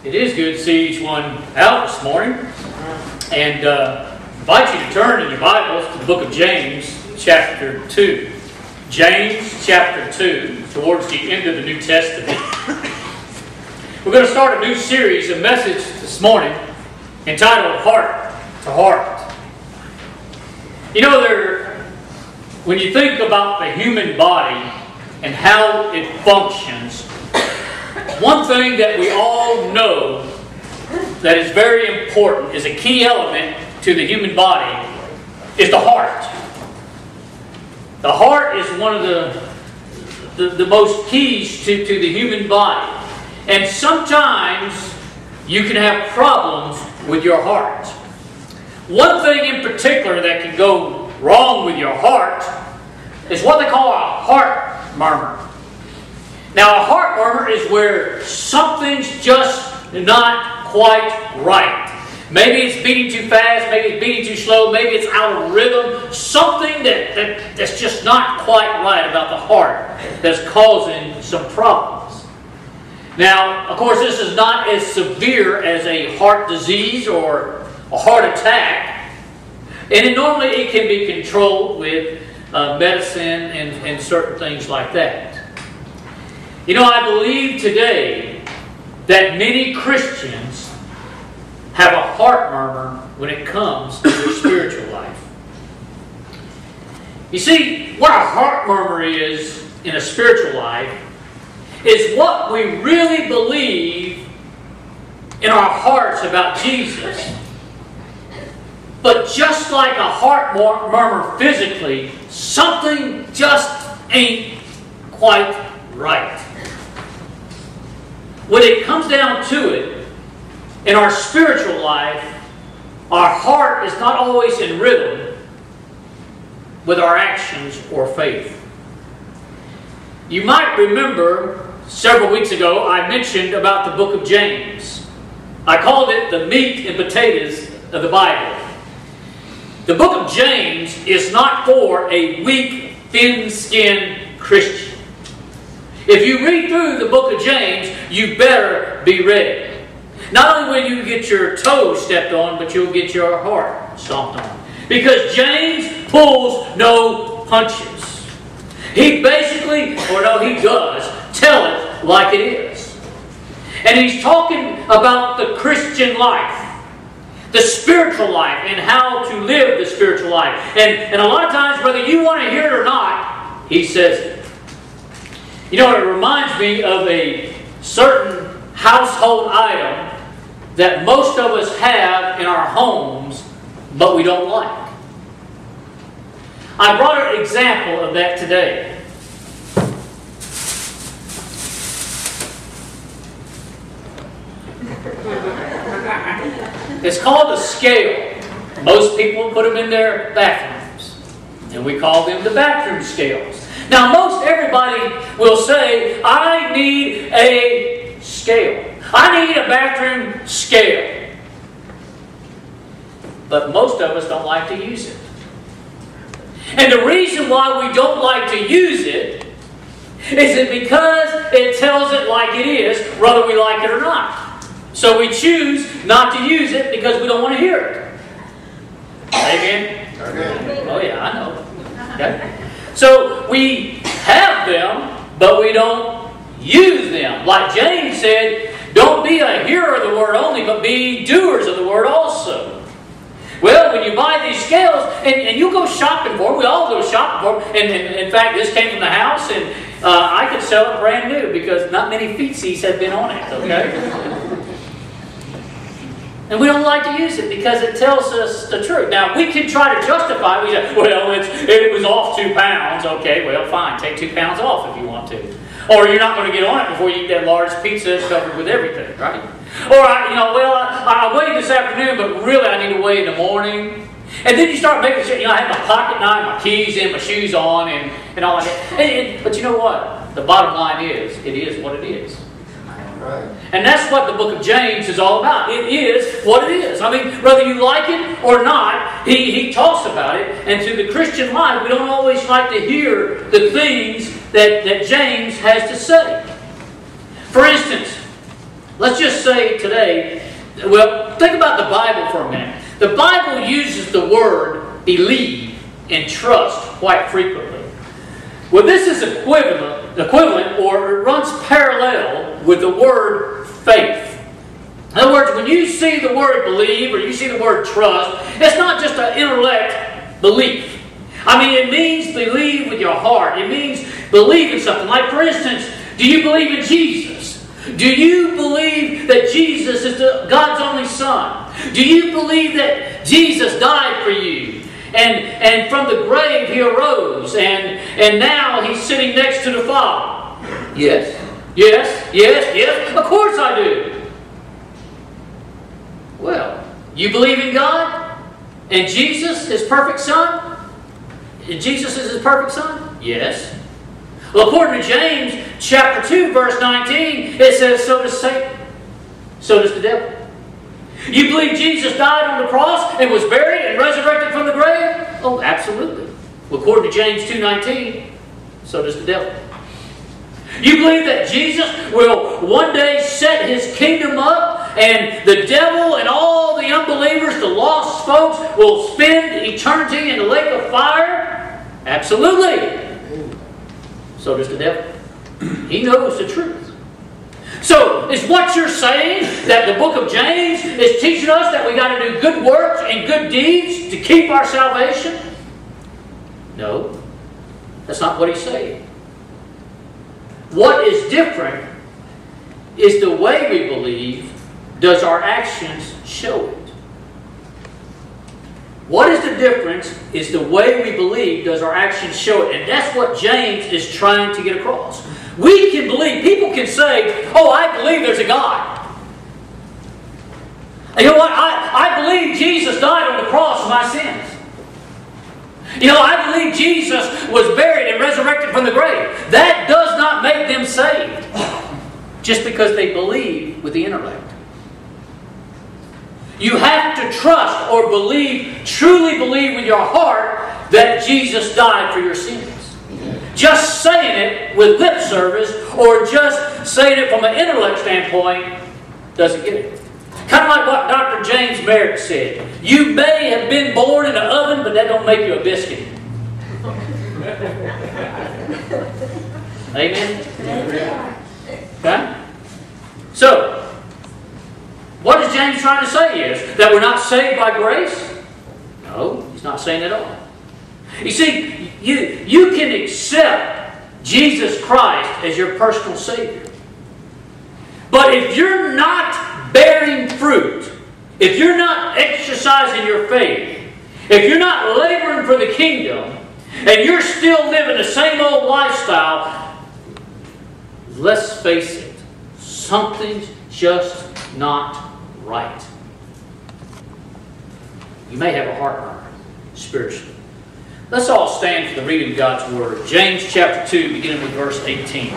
It is good to see each one out this morning, and invite you to turn in your Bibles to the book of James, chapter 2. James, chapter 2, towards the end of the New Testament. We're going to start a new series, a message this morning, entitled Heart to Heart. You know, when you think about the human body and how it functions, one thing that we all know that is very important, is a key element to the human body, is the heart. The heart is one of the most keys to the human body. And sometimes you can have problems with your heart. One thing in particular that can go wrong with your heart is what they call a heart murmur. Now, a heart murmur is where something's just not quite right. Maybe it's beating too fast, maybe it's beating too slow, maybe it's out of rhythm. Something that's just not quite right about the heart that's causing some problems. Now, of course, this is not as severe as a heart disease or a heart attack. And normally it can be controlled with medicine and certain things like that. You know, I believe today that many Christians have a heart murmur when it comes to their spiritual life. You see, what a heart murmur is in a spiritual life is what we really believe in our hearts about Jesus. But just like a heart murmur physically, something just ain't quite right. When it comes down to it, in our spiritual life, our heart is not always in rhythm with our actions or faith. You might remember several weeks ago I mentioned about the book of James. I called it the meat and potatoes of the Bible. The book of James is not for a weak, thin-skinned Christian. If you read through the book of James, you better be ready. Not only will you get your toes stepped on, but you'll get your heart stomped on. Because James pulls no punches. He basically, he does, tell it like it is. And he's talking about the Christian life, the spiritual life, and how to live the spiritual life. And a lot of times, whether you want to hear it or not, he says it. You know, it reminds me of a certain household item that most of us have in our homes, but we don't like. I brought an example of that today. It's called a scale. Most people put them in their bathrooms, and we call them the bathroom scales. Now, most everybody will say, I need a scale. I need a bathroom scale. But most of us don't like to use it. And the reason why we don't like to use it is it because it tells it like it is, whether we like it or not. So we choose not to use it because we don't want to hear it. Amen? Oh yeah, I know. Okay? So we have them, but we don't use them. Like James said, don't be a hearer of the word only, but be doers of the word also. Well, when you buy these scales, and you go shopping for them, we all go shopping for them, and in fact, this came from the house, and I could sell it brand new because not many feetsies have been on it, okay? And we don't like to use it because it tells us the truth. Now, we can try to justify it. We say, well, it was off 2 pounds. Okay, well, fine. Take 2 pounds off if you want to. Or you're not going to get on it before you eat that large pizza covered with everything, right? Or, I weighed this afternoon, but really I need to weigh in the morning. And then you start making sure, I have my pocket knife, my keys in, my shoes on, and all that. But you know what? The bottom line is, it is what it is. Right. And that's what the book of James is all about. It is what it is. I mean, whether you like it or not, he talks about it. And to the Christian life, we don't always like to hear the things that James has to say. For instance, Let's just say today, well, think about the Bible for a minute. The Bible uses the word believe and trust quite frequently. Well, this is equivalent or it runs parallel with the word faith. In other words, when you see the word believe or you see the word trust, it's not just an intellect belief. I mean, it means believe with your heart. It means believe in something. Like, for instance, do you believe in Jesus? Do you believe that Jesus is God's only Son? Do you believe that Jesus died for you? And from the grave He arose, and now He's sitting next to the Father? Yes. Yes, yes, yes. Of course I do. Well, you believe in God? And Jesus, His perfect Son? And Jesus is His perfect Son? Yes. Well, according to James chapter 2, verse 19, it says, so does Satan. So does the devil. You believe Jesus died on the cross and was buried and resurrected from the grave? Oh, absolutely. Well, according to James 2:19, so does the devil. You believe that Jesus will one day set His kingdom up and the devil and all the unbelievers, the lost folks, will spend eternity in the lake of fire? Absolutely. So does the devil. He knows the truth. So, is what you're saying that the book of James is teaching us that we got to do good works and good deeds to keep our salvation? No. That's not what he's saying. What is different is the way we believe. Does our actions show it? What is the difference is the way we believe. Does our actions show it? And that's what James is trying to get across. We can believe. People can say, oh, I believe there's a God. And you know what? I believe Jesus died on the cross for my sins. You know, I believe Jesus was buried and resurrected from the grave. That does not make them saved. Just because they believe with the intellect. You have to trust or believe, truly believe with your heart that Jesus died for your sins. Just saying it with lip service or just saying it from an intellect standpoint doesn't get it. Kind of like what Dr. James Merritt said. You may have been born in an oven, but that don't make you a biscuit. Amen? Okay? So, what is James trying to say is that we're not saved by grace? No, he's not saying at all. You see, you can accept Jesus Christ as your personal Savior. But if you're not bearing fruit, if you're not exercising your faith, if you're not laboring for the kingdom, and you're still living the same old lifestyle, let's face it, something's just not right. You may have a heart murmur spiritually. Let's all stand for the reading of God's Word. James chapter 2, beginning with verse 18.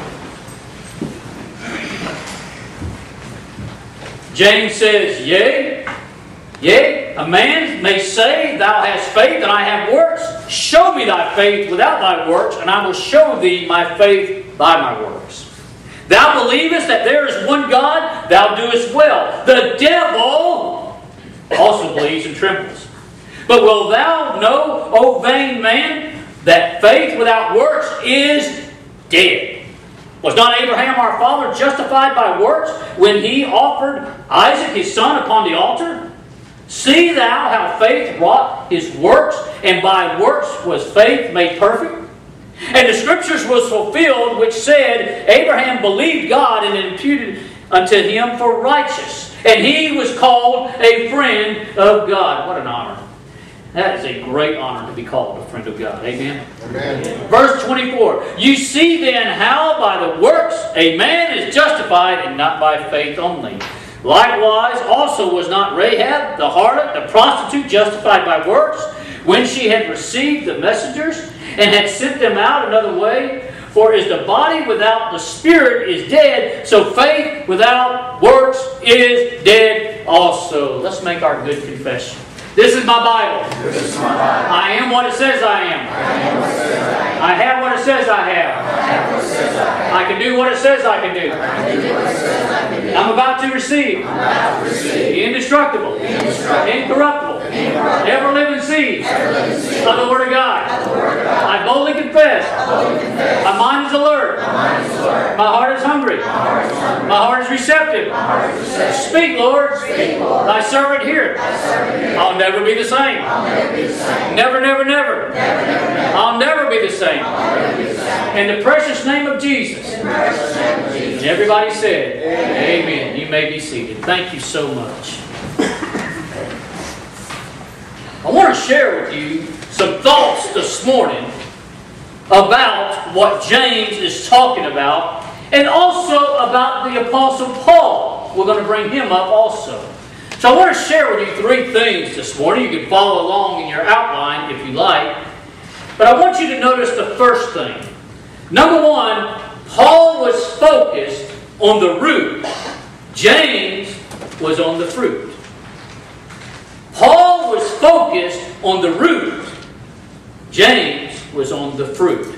James says, Yea, a man may say, Thou hast faith, and I have works. Show me thy faith without thy works, and I will show thee my faith by my works. Thou believest that there is one God, thou doest well. The devil also believes and trembles. But wilt thou know, O vain man, that faith without works is dead? Was not Abraham our father justified by works when he offered Isaac his son upon the altar? See thou how faith wrought his works, and by works was faith made perfect? And the Scriptures was fulfilled, which said, Abraham believed God, and it imputed unto him for righteous. And he was called a friend of God. What an honor. That is a great honor to be called a friend of God. Amen? Amen. Verse 24. You see then how by the works a man is justified, and not by faith only. Likewise also was not Rahab the harlot, the prostitute, justified by works, when she had received the messengers, and had sent them out another way? For as the body without the spirit is dead, so faith without works is dead also. Let's make our good confession. This is my Bible. This is my Bible. I am what it says I am. I have what it says I have. I can do do what it says I can do. I'm about to receive the indestructible, incorruptible, ever-living seed of the Word of God. I boldly confess. My mind is alert. My heart is hungry. My heart is receptive. Speak, Lord. Thy servant heareth. I'll never be the same. Never, never, never. I'll never be the same. In the precious name of Jesus. And everybody said, Amen. You may be seated. Thank you so much. I want to share with you some thoughts this morning about what James is talking about, and also about the Apostle Paul. We're going to bring him up also. So I want to share with you 3 things this morning. You can follow along in your outline if you like. But I want you to notice the first thing. Number 1, Paul was focused on the root. James was on the fruit. Paul was focused on the root. James was on the fruit.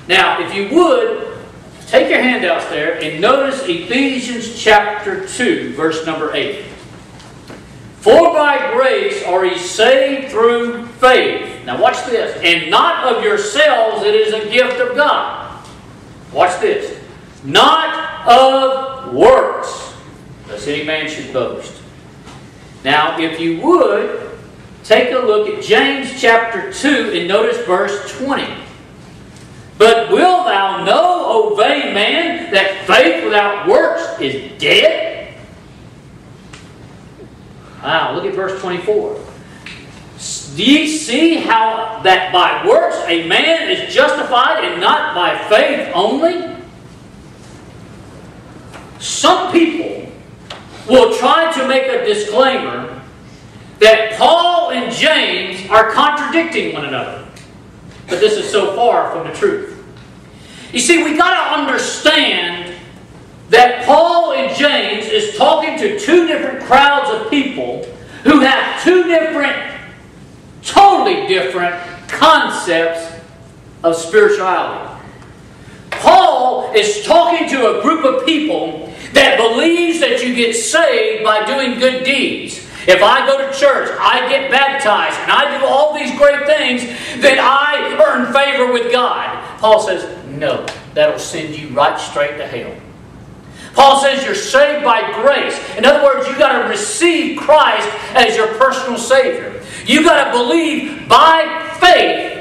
Now, if you would, take your handouts there and notice Ephesians chapter 2, verse number 8. For by grace are ye saved through faith. Now watch this. And not of yourselves, it is a gift of God. Watch this. Not of works, lest any man should boast. Now, if you would, take a look at James chapter 2 and notice verse 20. But wilt thou know, O vain man, that faith without works is dead? Wow, look at verse 24. Do ye see how that by works a man is justified and not by faith only? Some people will try to make a disclaimer that Paul and James are contradicting one another. But this is so far from the truth. You see, we got to understand that Paul and James is talking to 2 different crowds of people who have 2 different, totally different concepts of spirituality. Paul is talking to a group of people that believes that you get saved by doing good deeds. If I go to church, I get baptized, and I do all these great things, then I earn favor with God. Paul says, no, that'll send you right straight to hell. Paul says you're saved by grace. In other words, you've got to receive Christ as your personal Savior. You've got to believe by faith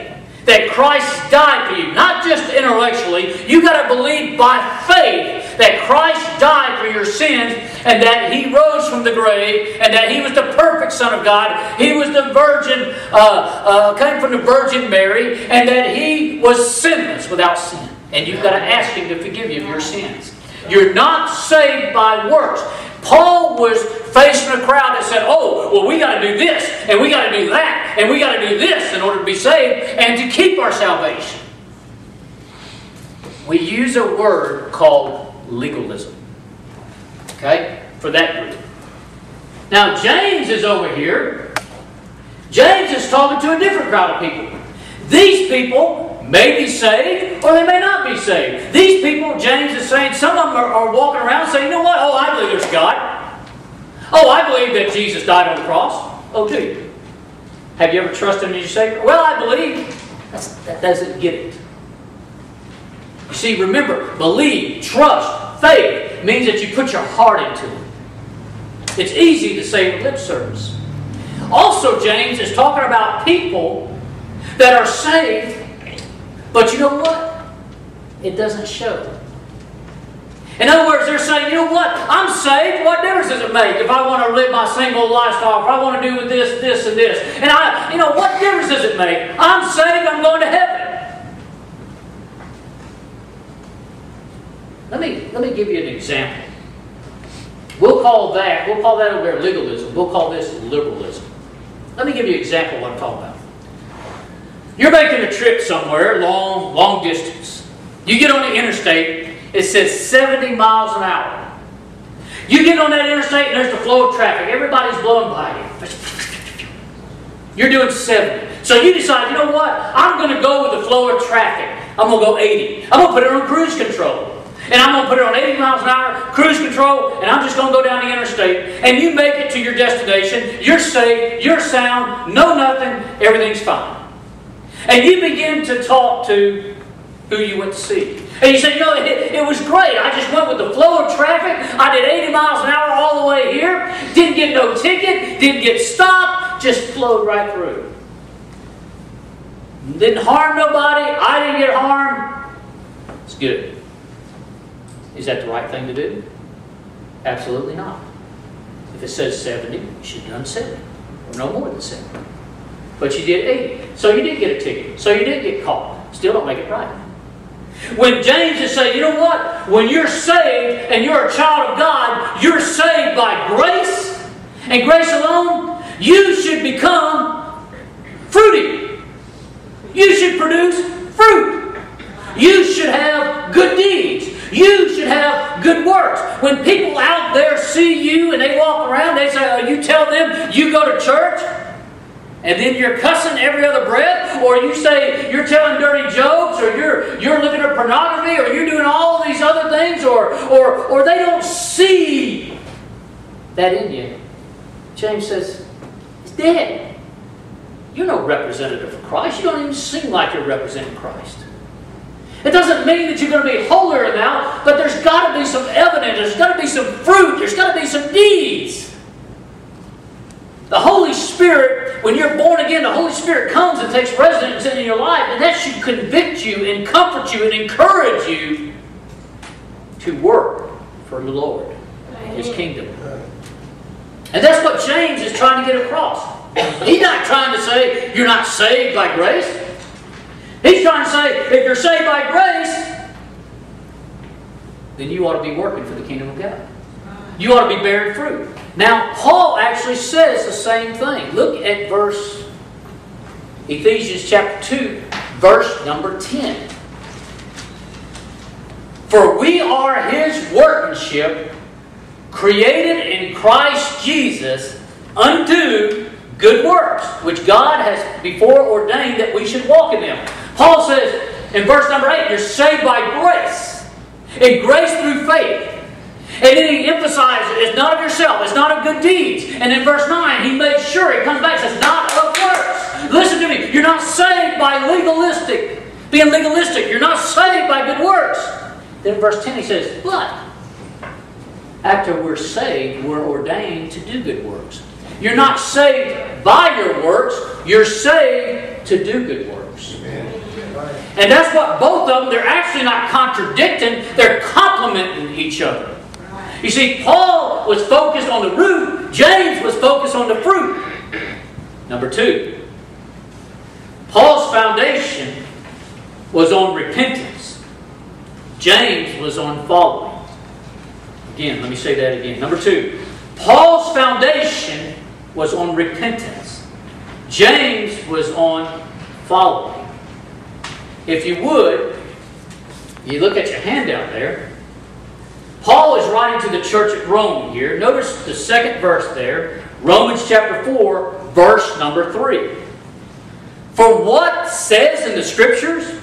that Christ died for you. Not just intellectually. You've got to believe by faith that Christ died for your sins and that He rose from the grave and that He was the perfect Son of God. He was the virgin, came from the Virgin Mary, and that He was sinless without sin. And you've got to ask Him to forgive you of your sins. You're not saved by works. Paul was facing a crowd that said, oh, well, we got to do this, and we got to do that, and we got to do this in order to be saved and to keep our salvation. We use a word called legalism. Okay? For that group. Now, James is over here. James is talking to a different crowd of people. These people may be saved or they may not be saved. These people, James is saying, some of them are walking around saying, you know what? Oh, I believe there's God. Oh, I believe that Jesus died on the cross. Oh, do you? Have you ever trusted Him as your Savior? Well, I believe. That doesn't get it. You see, remember, believe, trust, faith means that you put your heart into it. It's easy to say with lip service. Also, James is talking about people that are saved, but you know what? It doesn't show. In other words, they're saying, you know what? I'm saved. What difference does it make if I want to live my same old lifestyle, if I want to do this, this, and this? And what difference does it make? I'm saved. I'm going to heaven. Let me give you an example. We'll call that over there legalism. We'll call this liberalism. Let me give you an example of what I'm talking about. You're making a trip somewhere, long distance. You get on the interstate, it says 70 miles an hour. You get on that interstate and there's the flow of traffic. Everybody's blowing by you. You're doing 70. So you decide, you know what? I'm going to go with the flow of traffic. I'm going to go 80. I'm going to put it on cruise control. and I'm going to put it on 80 miles an hour, cruise control, and I'm just going to go down the interstate, and you make it to your destination, you're safe, you're sound, no nothing, everything's fine. And you begin to talk to who you went to see. And you say, it was great. I just went with the flow of traffic. I did 80 miles an hour all the way here. Didn't get no ticket. Didn't get stopped. Just flowed right through. Didn't harm nobody. I didn't get harmed. It's good. Is that the right thing to do? Absolutely not. If it says 70, you should have done 70. Or no more than 70. But you did 80. So you did get a ticket. So you did get caught. Still don't make it right. When James is saying, you know what? When you're saved and you're a child of God, you're saved by grace and grace alone, you should become fruity. You should produce fruit. You should have good deeds. You should have good works. When people out there see you and they walk around, they say, you tell them you go to church, and then you're cussing every other breath, or you say you're telling dirty jokes, or you're looking at pornography, or you're doing all these other things, or they don't see that in you. James says, it's dead. You're no representative of Christ. You don't even seem like you're representing Christ. It doesn't mean that you're going to be holier now, but there's got to be some evidence. There's got to be some fruit. There's got to be some deeds. The Holy Spirit, when you're born again, the Holy Spirit comes and takes residence in your life, and that should convict you and comfort you and encourage you to work for the Lord, His kingdom. And that's what James is trying to get across. He's not trying to say you're not saved by grace. He's trying to say if you're saved by grace, then you ought to be working for the kingdom of God. You ought to be bearing fruit. Now, Paul actually says the same thing. Look at Ephesians chapter 2, verse number 10. For we are His workmanship, created in Christ Jesus unto good works, which God has before ordained that we should walk in them. Paul says in verse number 8, you're saved by grace. And grace through faith. And then he emphasizes it's not of yourself, it's not of good deeds. And in verse 9, he makes sure, he comes back and says, not of works. Listen to me, you're not saved by being legalistic. You're not saved by good works. Then in verse 10 he says, but after we're saved, we're ordained to do good works. You're not saved by your works, you're saved to do good works. Amen. And that's what both of them, they're actually not contradicting, they're complementing each other. You see, Paul was focused on the root. James was focused on the fruit. Number 2. Paul's foundation was on repentance. James was on following. Again, let me say that again. Number 2. Paul's foundation was on repentance. James was on following. If you would, you look at your handout there. Paul is writing to the church at Rome here. Notice the second verse there. Romans chapter 4, verse number 3. For what says in the Scriptures?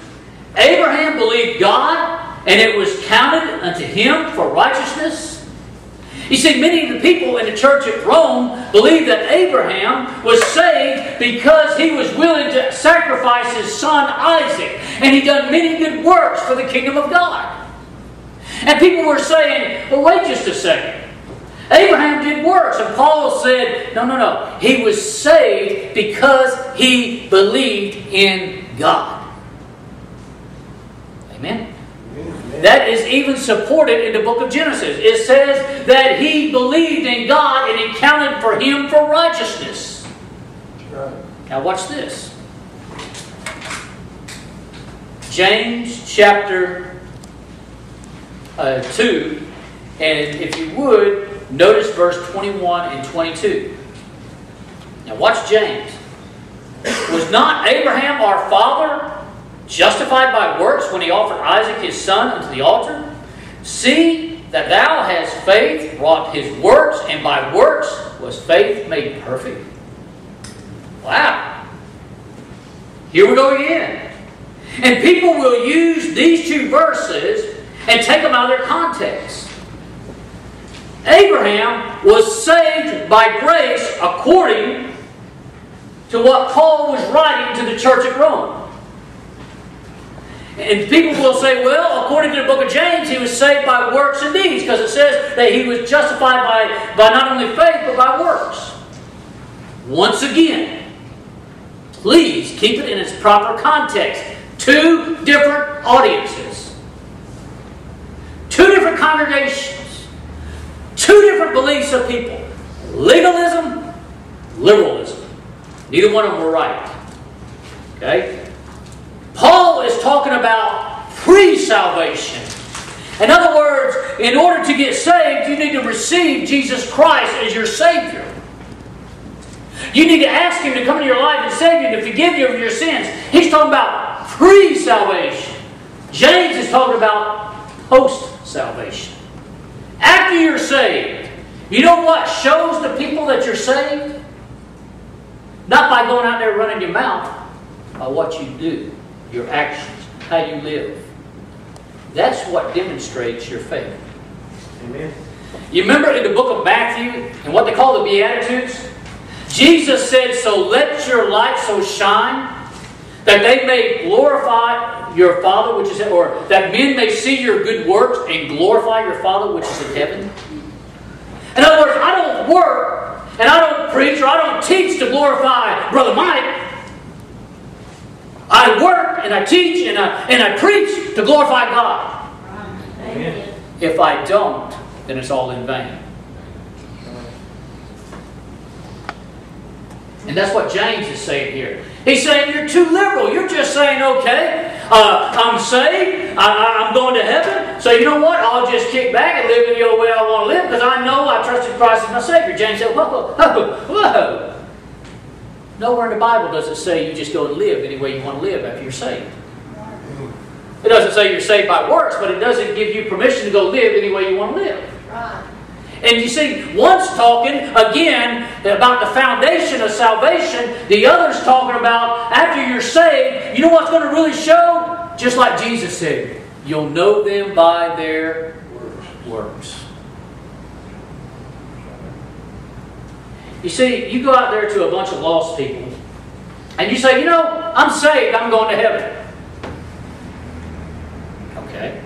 Abraham believed God, and it was counted unto him for righteousness. You see, many of the people in the church at Rome believed that Abraham was saved because he was willing to sacrifice his son Isaac. And he done many good works for the kingdom of God. And people were saying, well, wait just a second. Abraham did works. And Paul said, no. He was saved because he believed in God. Amen? Amen. That is even supported in the book of Genesis. It says that he believed in God and it counted for him for righteousness. Right. Now watch this. James chapter 2, and if you would, notice verse 21 and 22. Now watch James. Was not Abraham our father justified by works when he offered Isaac his son unto the altar? See that thou hast faith wrought his works, and by works was faith made perfect. Wow. Here we go again. And people will use these two verses and take them out of their context. Abraham was saved by grace according to what Paul was writing to the church at Rome. And people will say, well, according to the book of James, he was saved by works and deeds, because it says that he was justified by not only faith, but by works. Once again, please keep it in its proper context. Two different audiences. Two different congregations. Two different beliefs of people. Legalism, liberalism. Neither one of them were right. Okay? Paul is talking about free salvation. In other words, in order to get saved, you need to receive Jesus Christ as your Savior. You need to ask Him to come into your life and save you, to forgive you of your sins. He's talking about free salvation. James is talking about post-salvation. After you're saved, you know what shows the people that you're saved? Not by going out there running your mouth, by what you do. Your actions, how you live. That's what demonstrates your faith. Amen. You remember in the book of Matthew, and what they call the Beatitudes? Jesus said, so let your light so shine, that they may glorify your Father which is in, or that men may see your good works and glorify your Father which is in heaven. In other words, I don't work, and I don't preach, or I don't teach to glorify Brother Mike. I work and I teach and I preach to glorify God. Amen. If I don't, then it's all in vain. And that's what James is saying here. He's saying you're too liberal. You're just saying, okay, I'm saved, I'm going to heaven, so you know what? I'll just kick back and live any old way I want to live because I know I trusted Christ as my Savior. James said, whoa, whoa, whoa. Nowhere in the Bible does it say you just go and live any way you want to live after you're saved. It doesn't say you're saved by works, but it doesn't give you permission to go live any way you want to live. Right. And you see, one's talking, again, about the foundation of salvation. The other's talking about, after you're saved, you know what's going to really show? Just like Jesus said, you'll know them by their works. You see, you go out there to a bunch of lost people, and you say, you know, I'm saved, I'm going to heaven. Okay.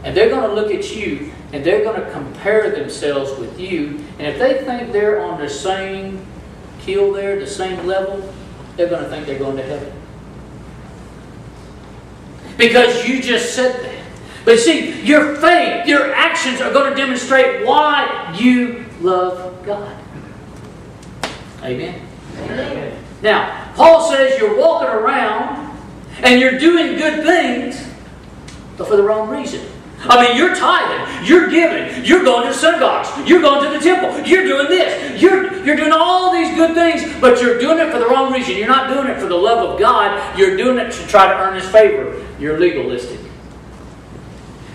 And they're going to look at you, and they're going to compare themselves with you, and if they think they're on the same keel there, the same level, they're going to think they're going to heaven. Because you just said that. But see, your faith, your actions are going to demonstrate why you love God. Amen? Amen. Now, Paul says you're walking around and you're doing good things, but for the wrong reason. I mean, you're tithing, you're giving, you're going to synagogues, you're going to the temple, you're doing this, you're doing all these good things, but you're doing it for the wrong reason. You're not doing it for the love of God, you're doing it to try to earn His favor. You're legalistic.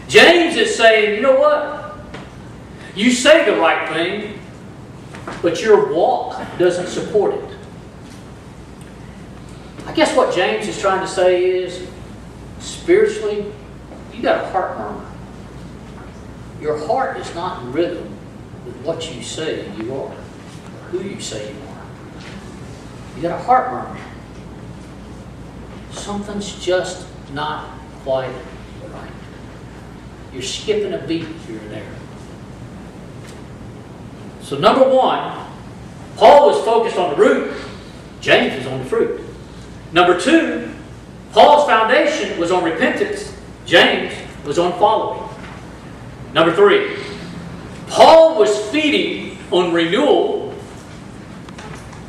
James is saying, you know what? You say the right thing, but your walk doesn't support it. I guess what James is trying to say is, spiritually, you got a heart murmur. Your heart is not in rhythm with what you say you are, who you say you are. You got a heart murmur. Something's just not quite right. You're skipping a beat here and there. So number one, Paul was focused on the root. James was on the fruit. Number two, Paul's foundation was on repentance. James was on following. Number three, Paul was feeding on renewal.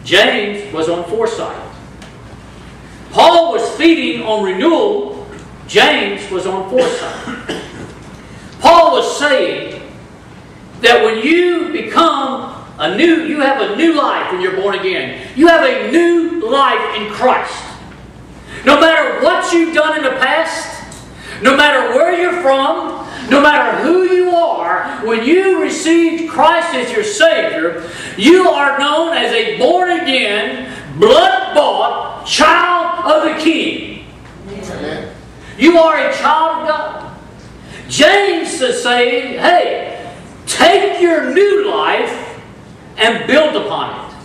James was on foresight. Paul was feeding on renewal. James was on foresight. Paul was saying that when you become you have a new life when you're born again. You have a new life in Christ. No matter what you've done in the past, no matter where you're from, no matter who you are, when you received Christ as your Savior, you are known as a born-again, blood-bought child of the King. Amen. You are a child of God. James is saying, hey, take your new life and build upon it.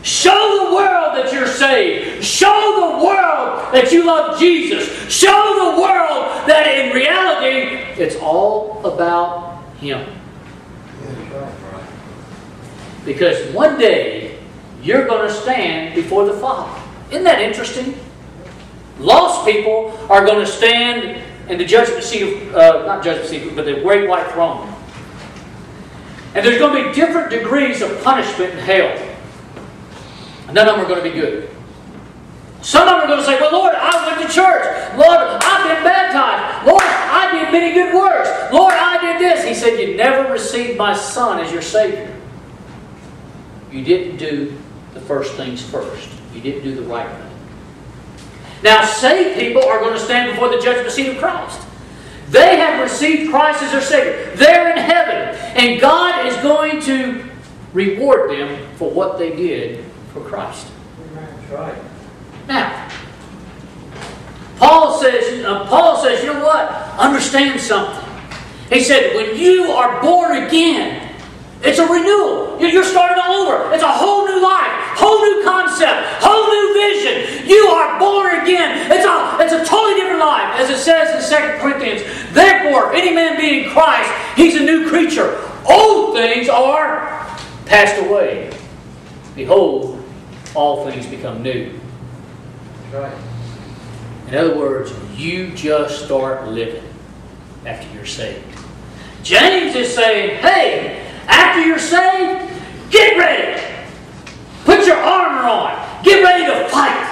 Show the world that you're saved. Show the world that you love Jesus. Show the world that in reality, it's all about Him. Because one day, you're going to stand before the Father. Isn't that interesting? Lost people are going to stand in the judgment seat of, not judgment seat, but the great white throne. And there's going to be different degrees of punishment in hell. None of them are going to be good. Some of them are going to say, well, Lord, I went to church. Lord, I've been baptized. Lord, I did many good works. Lord, I did this. He said, you never received my Son as your Savior. You didn't do the first things first. You didn't do the right thing. Now, saved people are going to stand before the judgment seat of Christ. They have received Christ as their Savior. They're in heaven. And God is going to reward them for what they did for Christ. That's right. Now, Paul says, you know what? Understand something. He said, when you are born again, it's a renewal. You're starting all over. It's a whole new life, whole new concept, whole new vision. You are born again. It's a totally different life. As it says in 2 Corinthians, therefore, if any man be in Christ, he's a new creature. Old things are passed away. Behold, all things become new. That's right. In other words, you just start living after you're saved. James is saying, hey, after you're saved, get ready. Put your armor on. Get ready to fight.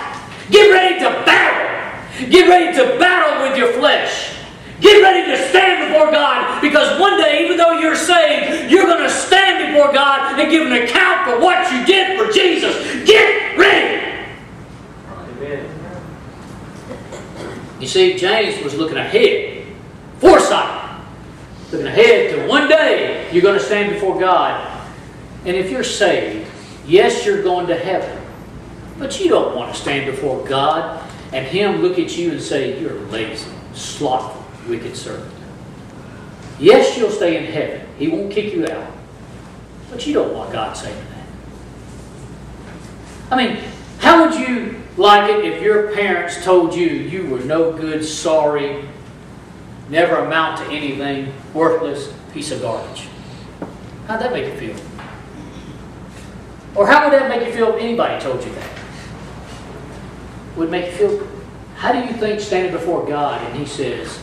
Get ready to battle. Get ready to battle with your flesh. Get ready to stand before God, because one day, even though you're saved, you're going to stand before God and give an account for what you did for Jesus. Get ready. Amen. You see, James was looking ahead. Foresight. Looking ahead to one day you're going to stand before God. And if you're saved, yes, you're going to heaven. But you don't want to stand before God and Him look at you and say, you're lazy, slothful, wicked servant. Yes, you'll stay in heaven. He won't kick you out. But you don't want God saying that. I mean, how would you like it if your parents told you you were no good, sorry, never amount to anything, worthless piece of garbage? How'd that make you feel? Or how would that make you feel if anybody told you that? Would it make you feel... How do you think standing before God and He says,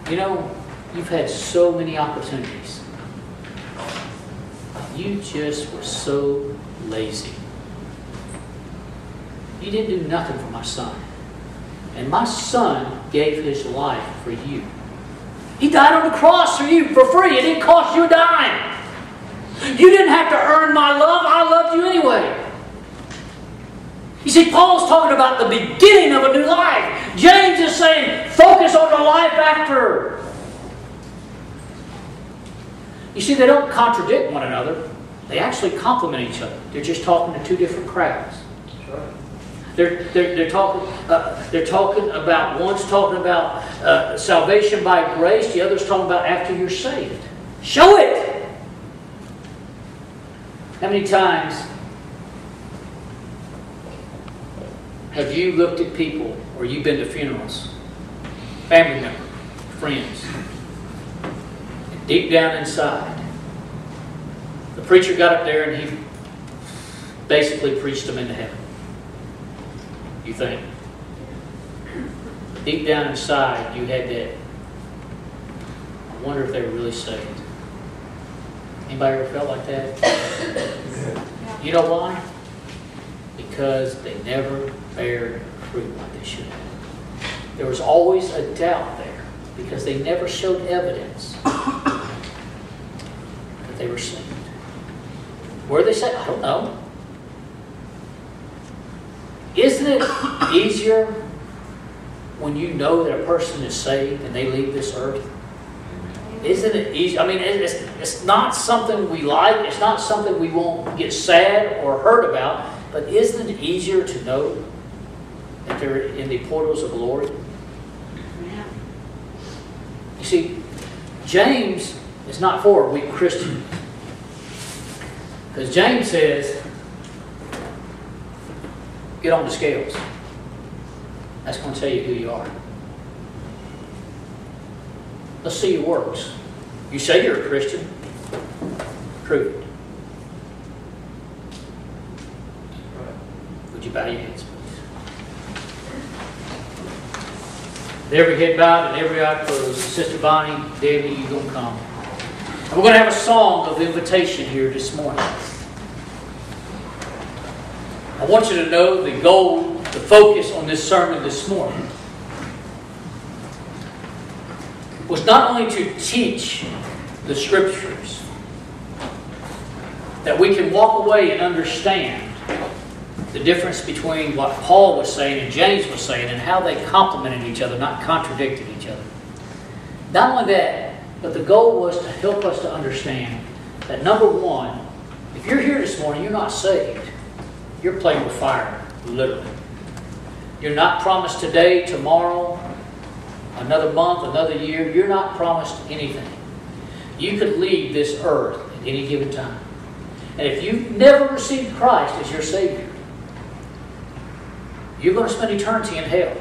you know, you've had so many opportunities. You just were so lazy. You didn't do nothing for my Son. And my Son gave His life for you. He died on the cross for you for free. It didn't cost you a dime. You didn't have to earn my love. I loved you anyway. You see, Paul's talking about the beginning of a new life. James is saying, focus on the life after. You see, they don't contradict one another. They actually complement each other. They're just talking to two different crowds. They're talking about, one's talking about salvation by grace, the other's talking about after you're saved. Show it! How many times have you looked at people, or you've been to funerals, family members, friends, and deep down inside, the preacher got up there and he basically preached them into heaven? You think? Deep down inside, you had that, I wonder if they were really saved. Anybody ever felt like that? You know why? Because they never bared fruit like they should have. There was always a doubt there because they never showed evidence that they were saved. Where they saved? I don't know. Isn't it easier when you know that a person is saved and they leave this earth? Isn't it easy? I mean, it's not something we like. It's not something we won't get sad or hurt about. But isn't it easier to know that they're in the portals of glory? see, James is not for a weak Christian. Because James says, get on the scales. That's going to tell you who you are. Let's see your works. You say you're a Christian. Prove it. Would you bow your heads, please? With every head bowed and every eye closed, Sister Bonnie, David, you're going to come. And we're going to have a song of invitation here this morning. I want you to know the goal, the focus on this sermon this morning was not only to teach the Scriptures, that we can walk away and understand the difference between what Paul was saying and James was saying and how they complemented each other, not contradicted each other. Not only that, but the goal was to help us to understand that, number one, if you're here this morning, you're not saved. You're playing with fire, literally. You're not promised today, tomorrow, another month, another year. You're not promised anything. You could leave this earth at any given time. And if you've never received Christ as your Savior, you're going to spend eternity in hell.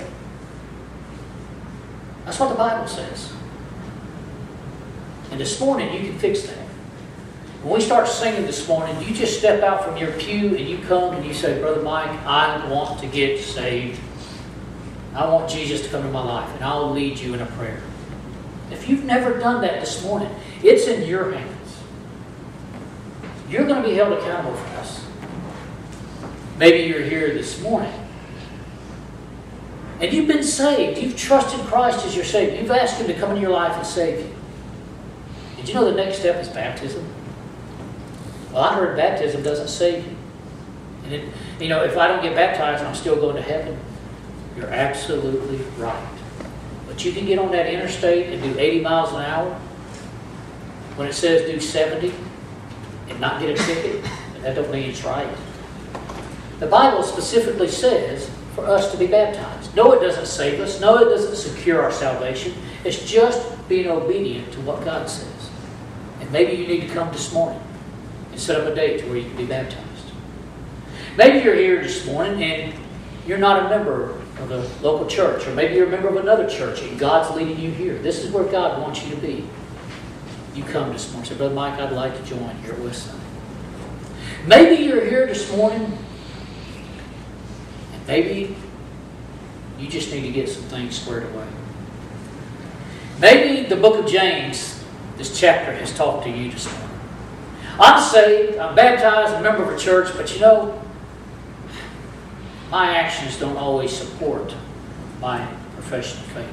That's what the Bible says. And this morning, you can fix that. When we start singing this morning, you just step out from your pew and you come and you say, Brother Mike, I want to get saved. I want Jesus to come into my life, and I'll lead you in a prayer. If you've never done that this morning, it's in your hands. You're going to be held accountable for this. Maybe you're here this morning, and you've been saved. You've trusted Christ as your Savior. You've asked Him to come into your life and save you. Did you know the next step is baptism? Well, I heard baptism doesn't save you. And if I don't get baptized, I'm still going to heaven. You're absolutely right. But you can get on that interstate and do 80 miles an hour when it says do 70 and not get a ticket. That don't mean it's right. The Bible specifically says for us to be baptized. No, it doesn't save us. No, it doesn't secure our salvation. It's just being obedient to what God says. And maybe you need to come this morning and set up a date to where you can be baptized. Maybe you're here this morning and you're not a member of the local church, or maybe you're a member of another church and God's leading you here. This is where God wants you to be. You come this morning and say, Brother Mike, I'd like to join here at Westside. Maybe you're here this morning and maybe you just need to get some things squared away. Maybe the book of James, this chapter, has talked to you this morning. I'm saved, I'm baptized, I'm a member of a church, but you know, my actions don't always support my profession of faith.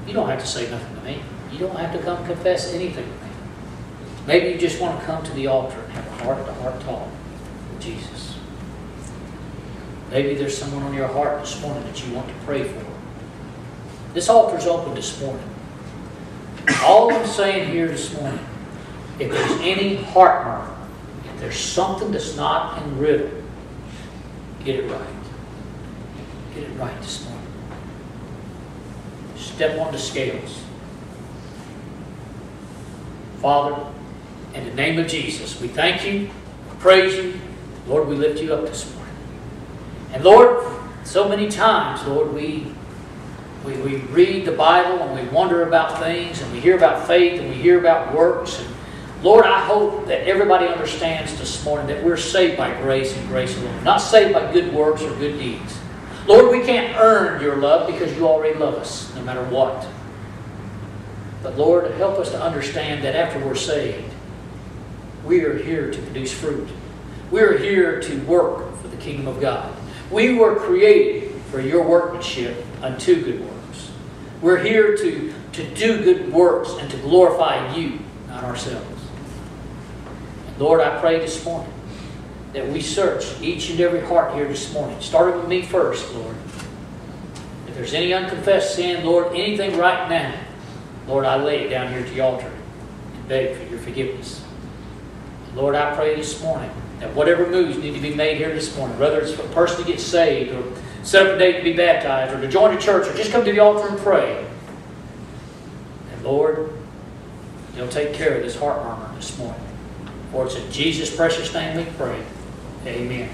You don't have to say nothing to me. You don't have to come confess anything to me. Maybe you just want to come to the altar and have a heart-to-heart talk with Jesus. Maybe there's someone on your heart this morning that you want to pray for. This altar's open this morning. All I'm saying here this morning, if there's any heart murmur, if there's something that's not in rhythm, get it right. Get it right this morning. Step on the scales. Father, in the name of Jesus, we thank you, praise you. Lord, we lift you up this morning. And Lord, so many times, Lord, we read the Bible and we wonder about things and we hear about faith and we hear about works. And Lord, I hope that everybody understands this morning that we're saved by grace and grace alone. Not saved by good works or good deeds. Lord, we can't earn your love because you already love us, no matter what. But Lord, help us to understand that after we're saved, we are here to produce fruit. We are here to work for the kingdom of God. We were created for your workmanship unto good works. We're here to do good works and to glorify you, not ourselves. Lord, I pray this morning that we search each and every heart here this morning. Starting with me first, Lord. If there's any unconfessed sin, Lord, anything right now, Lord, I lay it down here at the altar and beg for your forgiveness. Lord, I pray this morning that whatever moves need to be made here this morning, whether it's for a person to get saved or set up a date to be baptized or to join a church or just come to the altar and pray, Lord, You'll take care of this heart murmur this morning. For it's in Jesus' precious name we pray. Amen.